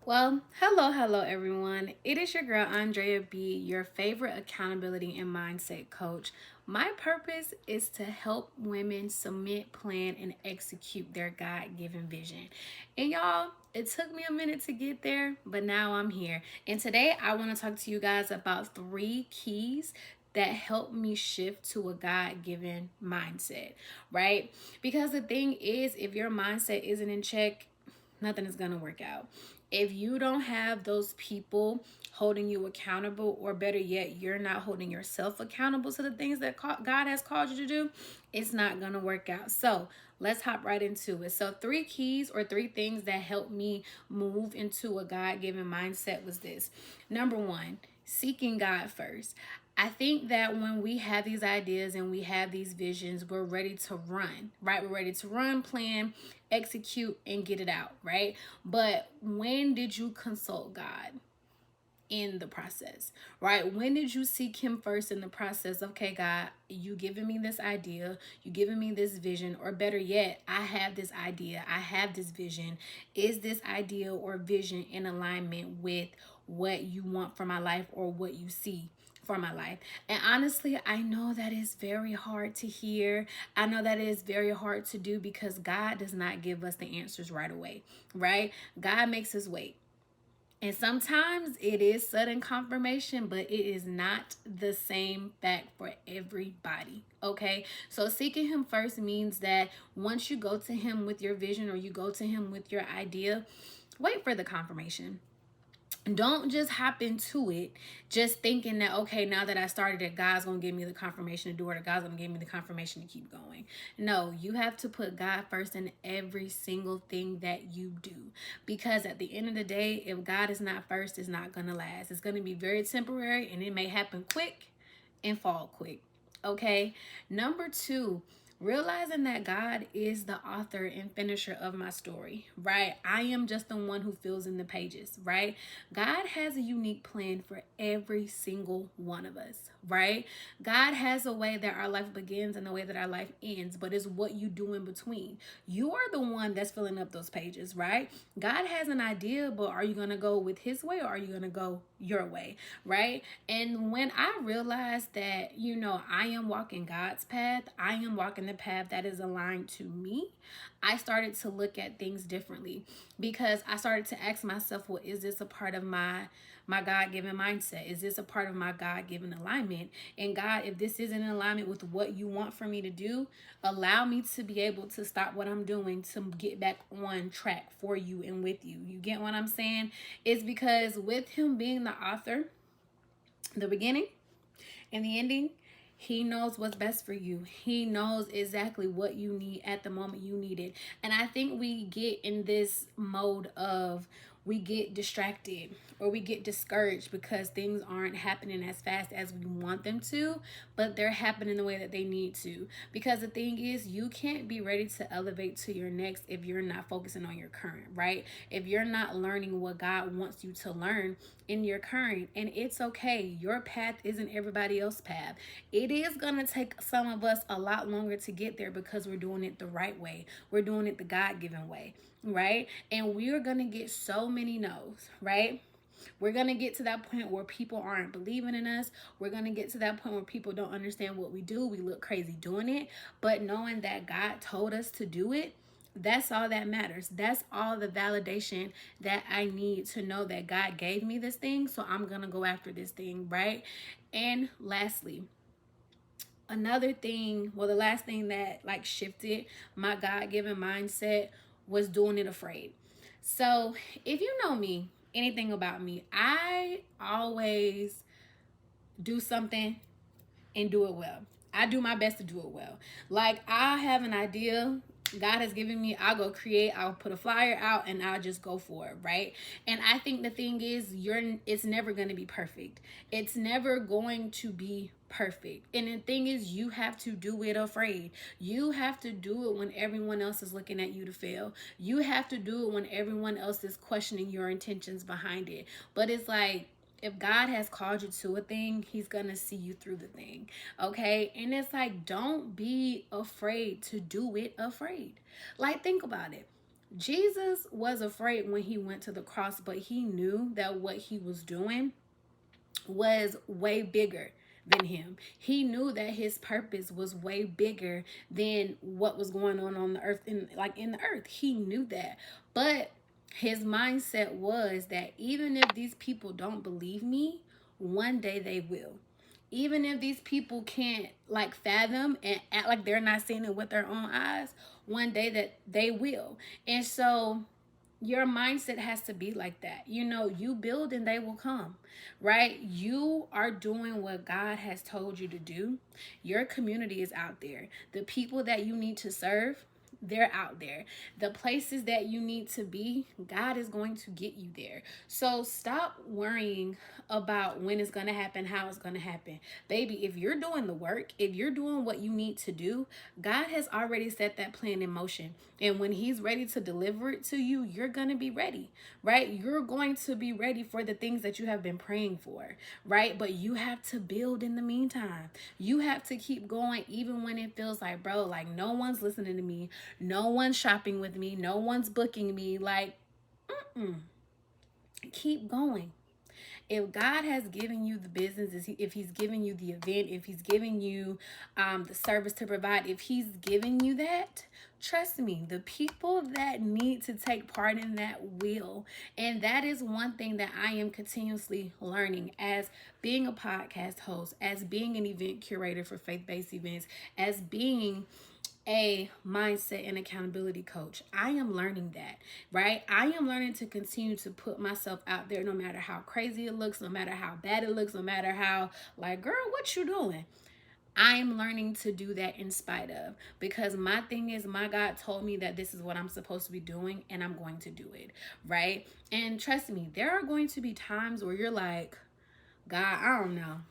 Hello everyone. It is your girl Andrea B, your favorite accountability and mindset coach. My purpose is to help women submit, plan, and execute their God given vision. And y'all, it took me a minute to get there, but now I'm here. And today I want to talk to you guys about 3 keys that help me shift to a God given mindset, right? Because the thing is, if your mindset isn't in check, nothing is going to work out. If you don't have those people holding you accountable, or better yet, you're not holding yourself accountable to the things that God has called you to do, it's not going to work out. So let's hop right into it. So 3 keys or 3 things that helped me move into a God-given mindset was this. Number one, seeking God first. I think that when we have these ideas and we have these visions, we're ready to run, right? We're ready to run, plan, execute, and get it out, right? But when did you consult God in the process, right? When did you seek him first in the process? Okay, God, you giving me this idea, you giving me this vision, or better yet, I have this idea, I have this vision. Is this idea or vision in alignment with what you want for my life or what you see for my life? And honestly, I know that is very hard to hear. I know that it is very hard to do because God does not give us the answers right away, right? God makes us wait. And sometimes it is sudden confirmation, but it is not the same fact for everybody. Okay. So seeking him first means that once you go to him with your vision or you go to him with your idea, wait for the confirmation. Don't just hop into it just thinking that, okay, now that I started it, God's gonna give me the confirmation to do it, or God's gonna give me the confirmation to keep going. No, you have to put God first in every single thing that you do, because at the end of the day, if God is not first, it's not gonna last. It's gonna be very temporary, and it may happen quick and fall quick. Okay. Number two, realizing that God is the author and finisher of my story, right? I am just the one who fills in the pages, right? God has a unique plan for every single one of us, right? God has a way that our life begins and the way that our life ends, but it's what you do in between. You are the one that's filling up those pages, right? God has an idea, but are you going to go with his way or are you going to go your way, right? And when I realized that, I am walking God's path, I am walking the path that is aligned to me, I started to look at things differently, because I started to ask myself, well, is this a part of my God-given mindset? Is this a part of my God-given alignment? And God, if this isn't in alignment with what you want for me to do, allow me to be able to stop what I'm doing to get back on track for you and with you. You get what I'm saying? It's because with him being the author, the beginning and the ending, he knows what's best for you. He knows exactly what you need at the moment you need it. And I think we get in this mode of, we get distracted or we get discouraged because things aren't happening as fast as we want them to, but they're happening the way that they need to. Because the thing is, you can't be ready to elevate to your next if you're not focusing on your current, right? If you're not learning what God wants you to learn in your current, and it's okay. Your path isn't everybody else's path. It is going to take some of us a lot longer to get there because we're doing it the right way. We're doing it the God-given way, right? And we are going to get so many no's, right? We're going to get to that point where people aren't believing in us. We're going to get to that point where people don't understand what we do. We look crazy doing it. But knowing that God told us to do it, that's all that matters. That's all the validation that I need to know that God gave me this thing. So I'm going to go after this thing, right? And lastly, another thing, well, the last thing that like shifted my God-given mindset was doing it afraid. So if you know me, anything about me, I always do something and do it well. I do my best to do it well. Like, I have an idea God has given me, I'll go create, I'll put a flyer out and I'll just go for it, right? And I think the thing is, it's never going to be perfect. It's never going to be perfect. And the thing is, you have to do it afraid. You have to do it when everyone else is looking at you to fail. You have to do it when everyone else is questioning your intentions behind it. But it's like, if God has called you to a thing, he's going to see you through the thing. Okay. And it's like, don't be afraid to do it afraid. Like, think about it. Jesus was afraid when he went to the cross, but he knew that what he was doing was way bigger than him. He knew that his purpose was way bigger than what was going on the earth, in the earth. He knew that. But his mindset was that even if these people don't believe me, one day they will. Even if these people can't like fathom and act like they're not seeing it with their own eyes, one day that they will. And so your mindset has to be like that. You know, you build and they will come, right? You are doing what God has told you to do. Your community is out there. The people that you need to serve, they're out there. The places that you need to be, God is going to get you there. So stop worrying about when it's going to happen, how it's going to happen. Baby, if you're doing the work, if you're doing what you need to do, God has already set that plan in motion. And when he's ready to deliver it to you, you're going to be ready, right? You're going to be ready for the things that you have been praying for, right? But you have to build in the meantime. You have to keep going even when it feels like, bro, like no one's listening to me. No one's shopping with me. No one's booking me. Like, keep going. If God has given you the business, if he's giving you the event, if he's giving you the service to provide, if he's giving you that, trust me, the people that need to take part in that will. And that is one thing that I am continuously learning as being a podcast host, as being an event curator for faith-based events, as being a mindset and accountability coach. I am learning that, right? I am learning to continue to put myself out there no matter how crazy it looks, no matter how bad it looks, no matter how like, girl, what you doing? I'm learning to do that in spite of, because my thing is, my God told me that this is what I'm supposed to be doing and I'm going to do it, right? And trust me, there are going to be times where you're like, God, I don't know.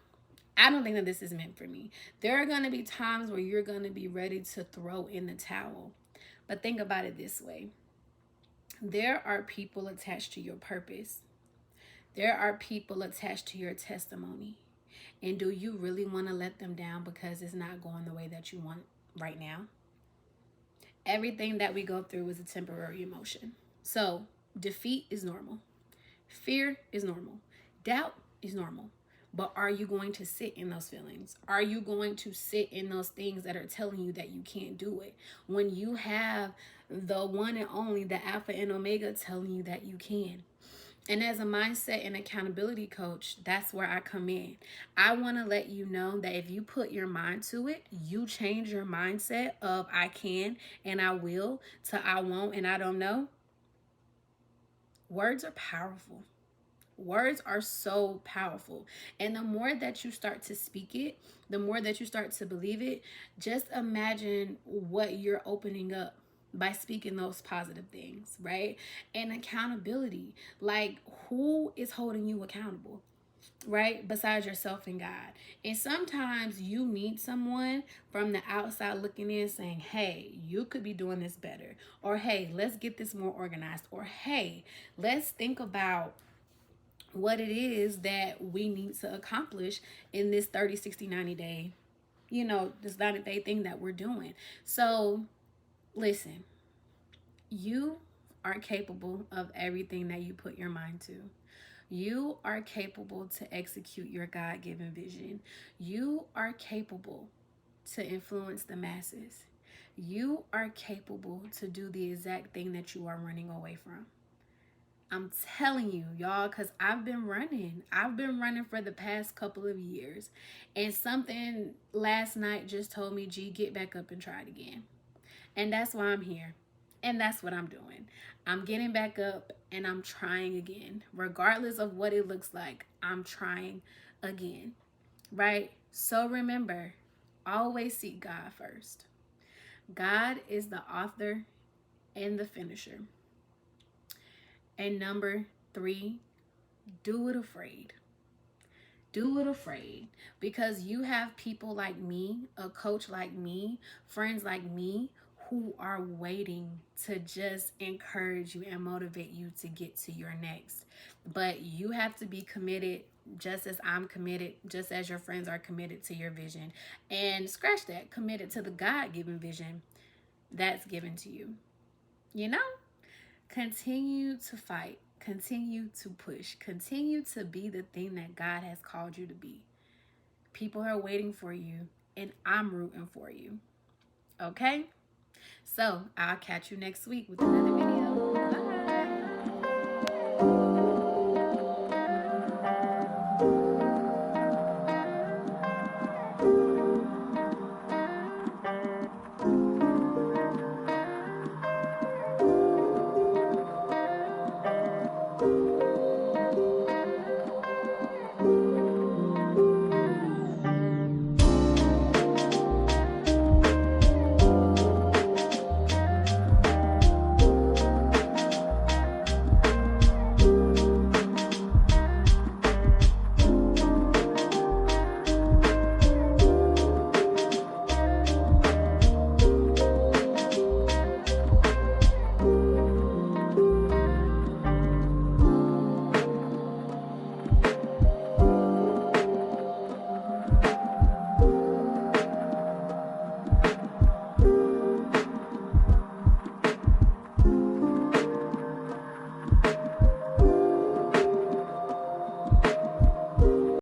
I don't think that this is meant for me. There are going to be times where you're going to be ready to throw in the towel. But think about it this way. There are people attached to your purpose. There are people attached to your testimony. And do you really want to let them down because it's not going the way that you want right now? Everything that we go through is a temporary emotion. So defeat is normal. Fear is normal. Doubt is normal. But are you going to sit in those feelings? Are you going to sit in those things that are telling you that you can't do it? When you have the one and only, the Alpha and Omega telling you that you can. And as a mindset and accountability coach, that's where I come in. I want to let you know that if you put your mind to it, you change your mindset of I can and I will to I won't and I don't know. Words are powerful. Words are so powerful. And the more that you start to speak it, the more that you start to believe it, just imagine what you're opening up by speaking those positive things, right? And accountability. Like, who is holding you accountable? Right, besides yourself and God. And sometimes you need someone from the outside looking in saying, hey, you could be doing this better, or hey, let's get this more organized, or hey, let's think about what it is that we need to accomplish in this 30, 60, 90 day, this 90-day thing that we're doing. So listen, you are capable of everything that you put your mind to. You are capable to execute your God-given vision. You are capable to influence the masses. You are capable to do the exact thing that you are running away from. I'm telling you, y'all, because I've been running. I've been running for the past couple of years. And something last night just told me, G, get back up and try it again. And that's why I'm here. And that's what I'm doing. I'm getting back up and I'm trying again. Regardless of what it looks like, I'm trying again. Right? So remember, always seek God first. God is the author and the finisher. And number 3, do it afraid. Do it afraid, because you have people like me, a coach like me, friends like me, who are waiting to just encourage you and motivate you to get to your next. But you have to be committed, just as I'm committed, just as your friends are committed to your vision. And scratch that, committed to the God-given vision that's given to you. You know? Continue to fight. Continue to push. Continue to be the thing that God has called you to be. People are waiting for you, and I'm rooting for you. Okay? So I'll catch you next week with another video. Bye.